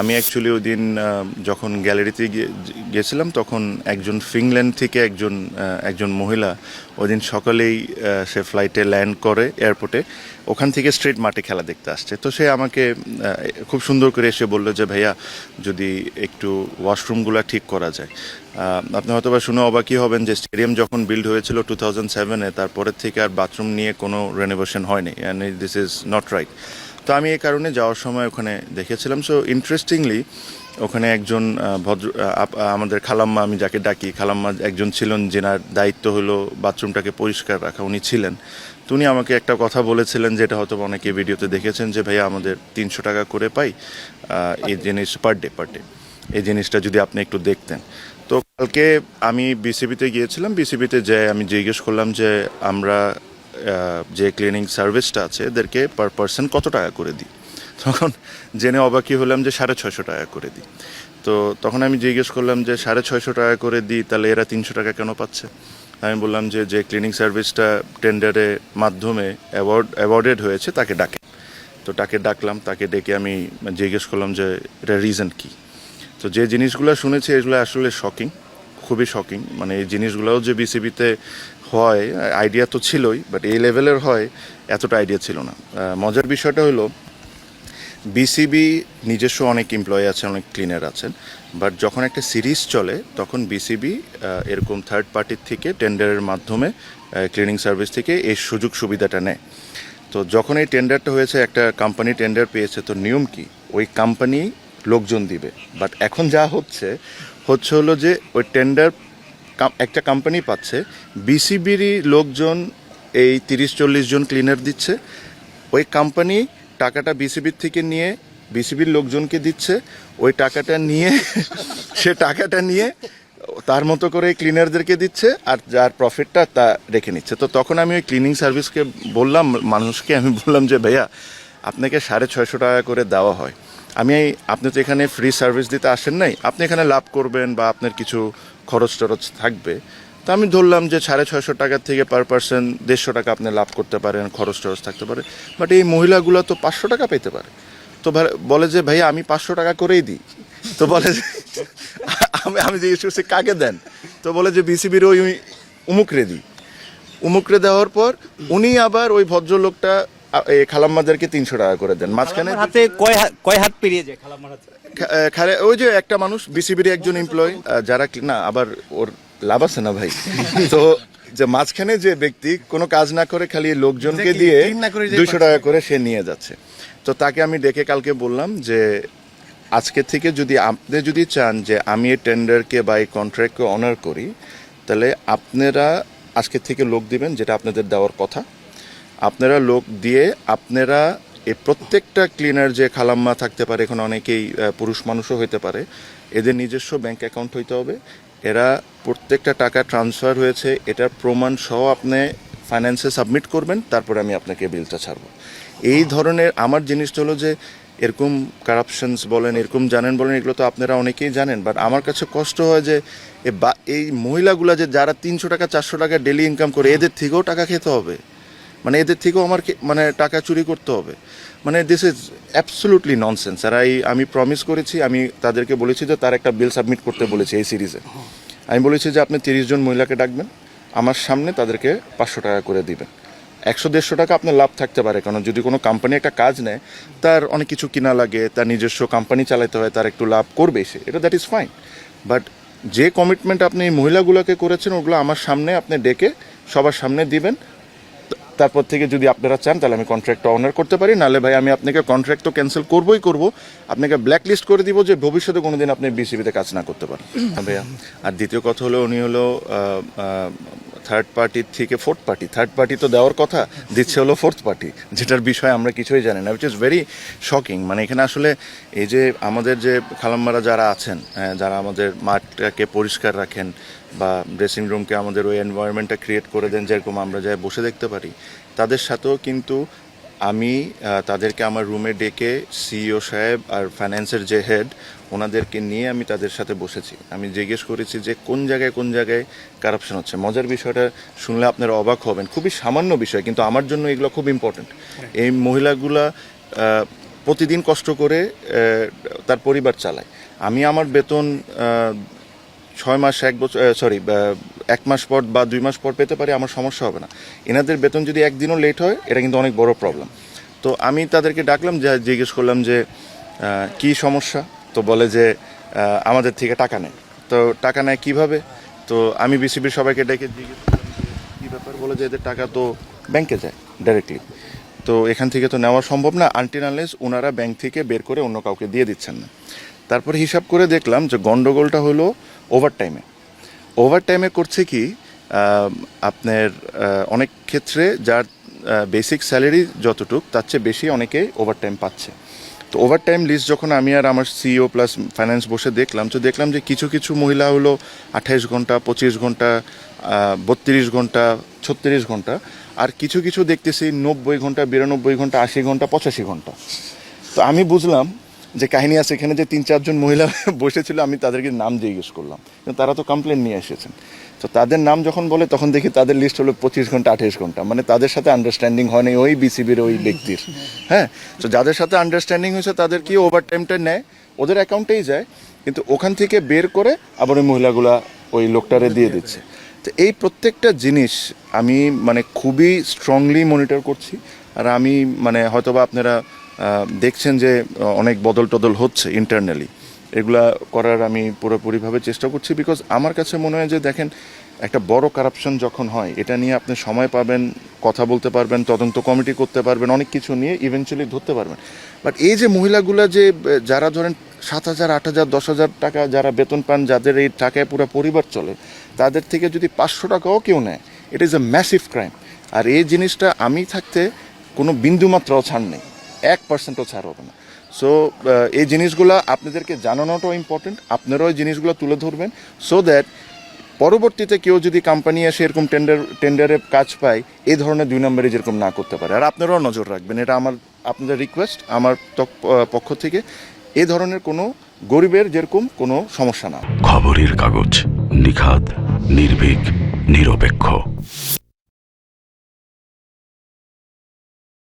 আমি অ্যাকচুয়ালি ওই দিন যখন গ্যালারিতে গেছিলাম তখন একজন ফিনল্যান্ড থেকে একজন মহিলা ওই দিন সকালেই সে ফ্লাইটে ল্যান্ড করে এয়ারপোর্টে, ওখান থেকে স্ট্রেট মাঠে খেলা দেখতে আসছে। তো সে আমাকে খুব সুন্দর করে এসে বললো যে ভাইয়া যদি একটু ওয়াশরুমগুলো ঠিক করা যায়। আপনি হয়তো বা শুনে অবাকই হবেন যে স্টেডিয়াম যখন বিল্ড হয়েছিল 2007-এ, তারপরের থেকে আর বাথরুম নিয়ে কোনো রেনোভেশন হয়নি, and this is not right. তো আমি এই কারণে যাওয়ার সময় ওখানে দেখেছিলাম। সো ইন্টারেস্টিংলি ওখানে একজন আমাদের খালাম্মা, আমি যাকে ডাকি খালাম্মা, একজন ছিলেন যেনার দায়িত্ব হলো বাথরুমটাকে পরিষ্কার রাখা, উনি ছিলেন। তো উনি আমাকে একটা কথা বলেছিলেন যেটা হয়তো অনেকে ভিডিওতে দেখেছেন, যে ভাইয়া আমাদের 300 টাকা করে পাই এই জিনিস পার ডে, এই জিনিসটা যদি আপনি একটু দেখতেন। তো কালকে আমি বিসিবিতে গিয়েছিলাম, বিসিবিতে যেয়ে আমি জিজ্ঞেস করলাম যে আমরা যে ক্লিনিং সার্ভিসটা আছে এদেরকে পার পার্সন কত টাকা করে দিই। তখন জেনে অবাকই হলাম যে 650 টাকা করে দিই। তো তখন আমি জিজ্ঞেস করলাম যে 650 টাকা করে দিই, তাহলে এরা 300 টাকা কেন পাচ্ছে? আমি বললাম যে ক্লিনিং সার্ভিসটা টেন্ডারের মাধ্যমে অ্যাওয়ার্ডেড হয়েছে তাকে ডাকে। তো তাকে ডাকলাম, তাকে ডেকে আমি জিজ্ঞেস করলাম যে এটা রিজন কী। তো যে জিনিসগুলো শুনেছি এগুলো আসলে শকিং, খুবই শকিং। মানে এই জিনিসগুলোও যে বিসিবিতে হয় আইডিয়া তো ছিলই, বাট এই লেভেলের হয় এতটা আইডিয়া ছিল না। মজার বিষয়টা হলো বিসিবি নিজস্ব অনেক এমপ্লয়ি আছেন, অনেক ক্লিনার আছেন, বাট যখন একটা সিরিজ চলে তখন বিসিবি এরকম থার্ড পার্টির থেকে টেন্ডারের মাধ্যমে ক্লিনিং সার্ভিস থেকে এই সুযোগ সুবিধাটা নেয়। তো যখন এই টেন্ডারটা হয়েছে, একটা কোম্পানি টেন্ডার পেয়েছে, তো নিয়ম কি ওই কোম্পানি লোকজন দিবে। বাট এখন যা হচ্ছে হলো যে ওই টেন্ডার একটা কোম্পানি পাচ্ছে, বিসিবিরই লোকজন এই 30-40 জন ক্লিনার দিচ্ছে, ওই কোম্পানি টাকাটা বিসিবির থেকে নিয়ে বিসিবির লোকজনকে দিচ্ছে, ওই টাকাটা নিয়ে সে টাকাটা নিয়ে তার মতো করে ক্লিনারদেরকে দিচ্ছে, আর যার প্রফিটটা তা রেখে নিচ্ছে। তো তখন আমি ওই ক্লিনিং সার্ভিসকে বললাম, মানুষকে আমি বললাম যে ভাইয়া আপনাকে 650 টাকা করে দেওয়া হয়, আপনি তো এখানে ফ্রি সার্ভিস দিতে আসেন নাই, আপনি এখানে লাভ করবেন বা আপনার কিছু খরচ টরচ থাকবে। তো আমি ধরলাম যে 650 টাকার থেকে পার পার্সন 150 টাকা আপনি লাভ করতে পারেন, খরচ টরচ থাকতে পারে। বাট এই মহিলাগুলো তো 500 টাকা পেতে পারে। তো বলে যে ভাইয়া আমি 500 টাকা করেই দিই। তো বলে যে আমি জিজ্ঞেস করছি কাকে দেন? তো বলে যে বিসিবির ওই উমুকরে দিই। উমুকরে দেওয়ার পর উনি আবার ওই ভদ্রলোকটা খালাম্মাদেরকে 300 টাকা করে দেন। মাঝখানে হাতে কয় হাত পেরিয়ে যায় খালাম্মার হাতে? ওই যে একটা মানুষ বিসিবির একজন এমপ্লয়ি, যারা না আবার ওর লাভ আছে না ভাই। তো যে মাঝখানে যে ব্যক্তি কোনো কাজ না করে খালি লোকজনকে দিয়ে 200 টাকা করে সে নিয়ে যাচ্ছে। তো তাকে আমি ডেকে কালকে বললাম যে আজকে থেকে আপনি যদি চান যে আমি এই টেন্ডারকে বা এই কন্ট্রাক্টকে অনার করি, তাহলে আপনারা আজকে থেকে লোক দিবেন, যেটা আপনাদের দেওয়ার কথা। আপনারা লোক দিয়ে আপনারা এই প্রত্যেকটা ক্লিনার যে খালাম্মা থাকতে পারে, এখন অনেকেই পুরুষ মানুষও হইতে পারে, এদের নিজস্ব ব্যাংক অ্যাকাউন্ট হইতে হবে। এরা প্রত্যেকটা টাকা ট্রান্সফার হয়েছে এটার প্রমাণ সহ আপনি ফাইন্যান্সে সাবমিট করবেন, তারপরে আমি আপনাকে বিলটা ছাড়বো। এই ধরনের আমার জিনিসটা হলো যে এরকম কারাপশনস বলেন, এরকম জানেন বলেন, এগুলো তো আপনারা অনেকেই জানেন। বাট আমার কাছে কষ্ট হয় যে এই মহিলাগুলা যে যারা 300 টাকা 400 টাকা ডেলি ইনকাম করে, এদের থেকেও টাকা খেতে হবে, মানে এদের থেকেও আমার মানে টাকা চুরি করতে হবে। মানে দিস ইজ অ্যাবসলুটলি ননসেন্স। আর আমি প্রমিস করেছি, আমি তাদেরকে বলেছি যে তার একটা বিল সাবমিট করতে বলেছি এই সিরিজে। আমি বলেছি যে আপনি 30 জন মহিলাকে ডাকবেন, আমার সামনে তাদেরকে 500 টাকা করে দিবেন। 100-150 টাকা আপনার লাভ থাকতে পারে, কারণ যদি কোনো কোম্পানি একটা কাজ নেয় তার অনেক কিছু কিনা লাগে, তার নিজস্ব কোম্পানি চালাতে হয়, তার একটু লাভ করবে সে, এটা দ্যাট ইজ ফাইন। বাট যে কমিটমেন্ট আপনি এই মহিলাগুলোকে করেছেন ওগুলো আমার সামনে আপনি ডেকে সবার সামনে দিবেন। তারপর থেকে যদি আপনারা চান তাহলে আমি কন্ট্রাক্টটা অনার করতে পারি, নাহলে ভাই আমি আপনাকে কন্ট্রাক্ট তো ক্যান্সেল করবই করবো, আপনাকে ব্ল্যাক লিস্ট করে দিব যে ভবিষ্যতে কোনোদিন আপনি বিসিবিতে কাজ না করতে পারেন ভাইয়া। আর দ্বিতীয় কথা হলো উনি হলো থার্ড পার্টির থেকে ফোর্থ পার্টি, থার্ড পার্টি তো দেওয়ার কথা, দিচ্ছে হলো ফোর্থ পার্টি, যেটার বিষয়ে আমরা কিছুই জানি না, উইচ ইজ ভেরি শকিং। মানে এখানে আসলে এই যে আমাদের যে খালাম্মারা যারা আছেন, যারা আমাদের মাঠটাকে পরিষ্কার রাখেন বা ড্রেসিং রুমকে আমাদের ওই এনভায়রনমেন্টটা ক্রিয়েট করে দেন যেরকম আমরা যাই বসে দেখতে পারি, তাদের সাথেও কিন্তু আমি তাদেরকে আমার রুমে ডেকে সিইও সাহেব আর ফাইন্যান্সের যে হেড ওনাদেরকে নিয়ে আমি তাদের সাথে বসেছি। আমি জিজ্ঞেস করেছি যে কোন জায়গায় কারাপশন হচ্ছে। মজার বিষয়টা শুনলে আপনারা অবাক হবেন, খুবই সামান্য বিষয় কিন্তু আমার জন্য এগুলো খুব ইম্পর্টেন্ট। এই মহিলাগুলা প্রতিদিন কষ্ট করে তার পরিবার চালায়। আমি আমার বেতন 6 মাস 1 বছর এক মাস পর বা 2 মাস পর পেতে পারি, আমার সমস্যা হবে না। এনাদের বেতন যদি একদিনও লেট হয় এটা কিন্তু অনেক বড় প্রবলেম। তো আমি তাদেরকে ডাকলাম, জিজ্ঞেস করলাম যে কি সমস্যা। তো বলে যে আমাদের থেকে টাকা নেয়। তো টাকা নেয় কিভাবে? তো আমি বিসিবির সবাইকে ডেকে জিজ্ঞেস করলাম যে কী ব্যাপার। বলে যে এদের টাকা তো ব্যাংকে যায় ডাইরেক্টলি, তো এখান থেকে তো নেওয়া সম্ভব না আনটিল আনলেস ওনারা ব্যাংক থেকে বের করে অন্য কাউকে দিয়ে দিচ্ছেন না। তারপরে হিসাব করে দেখলাম যে গন্ডগোলটা হলো ওভারটাইমে করছে কি, আপনার অনেক ক্ষেত্রে যার বেসিক স্যালারি যতটুক তার চেয়ে বেশি অনেকে ওভারটাইম পাচ্ছে। তো ওভারটাইম লিস্ট যখন আমি আর আমার সিইও প্লাস ফাইন্যান্স বসে দেখলাম, তো দেখলাম যে কিছু কিছু মহিলা হলো 28 ঘন্টা, 25 ঘন্টা, 32 ঘন্টা, 36 ঘন্টা, আর কিছু কিছু দেখতেছি 90 ঘন্টা, 92 ঘন্টা, 80 ঘন্টা, 85 ঘন্টা। তো আমি বুঝলাম যে কাহিনী আছে এখানে। যে 3-4 জন মহিলা বসেছিল, আমি তাদেরকে নাম জিজ্ঞেস করলাম, কিন্তু তারা তো কমপ্লেন নিয়ে এসেছেন। তো তাদের নাম যখন বলে তখন দেখি তাদের লিস্ট হলো 25 ঘন্টা, 28 ঘন্টা। মানে তাদের সাথে আন্ডারস্ট্যান্ডিং হয় না ওই বিসিবির ওই ব্যক্তির। হ্যাঁ, তো যাদের সাথে আন্ডারস্ট্যান্ডিং হয়েছে তাদের কি ওভার টাইমটা নেয়, ওদের অ্যাকাউন্টেই যায়, কিন্তু ওখান থেকে বের করে আবার ওই মহিলাগুলা ওই লোকটারে দিয়ে দিচ্ছে। তো এই প্রত্যেকটা জিনিস আমি মানে খুবই স্ট্রংলি মনিটর করছি। আর আমি মানে হয়তোবা আপনারা দেখছেন যে অনেক বদল টদল হচ্ছে ইন্টারনালি, এগুলা করার আমি পুরোপুরিভাবে চেষ্টা করছি। বিকজ আমার কাছে মনে হয় যে দেখেন, একটা বড় কারাপশন যখন হয় এটা নিয়ে আপনি সময় পাবেন, কথা বলতে পারবেন, তদন্ত কমিটি করতে পারবেন, অনেক কিছু নিয়ে ইভেনচুয়ালি ধরতে পারবেন। বাট এই যে মহিলাগুলা যে যারা ধরেন 7,000, 8,000, 10,000 টাকা যারা বেতন পান, যাদের এই টাকায় পুরো পরিবার চলে, তাদের থেকে যদি 500 টাকাও কেউ নেয়, it is a massive crime. আর এই জিনিসটা আমি থাকতে কোনো বিন্দুমাত্রাও ছাড় নেই, 1%ও ছাড় হবে না। সো এই জিনিসগুলো আপনাদেরকে জানানোটাও ইম্পর্টেন্ট। আপনারাও এই জিনিসগুলো তুলে ধরবেন, সো দ্যাট পরবর্তীতে কেউ যদি কোম্পানি এসে এরকম টেন্ডারে কাজ পায়, এই ধরনের 2 নম্বরে যেরকম না করতে পারে। আর আপনারাও নজর রাখবেন, এটা আপনাদের রিকোয়েস্ট আমার পক্ষ থেকে। এই ধরনের কোনো গরিবের যেরকম কোনো সমস্যা না। খবরের কাগজ, নিখাদ, নির্ভীক, নিরপেক্ষ।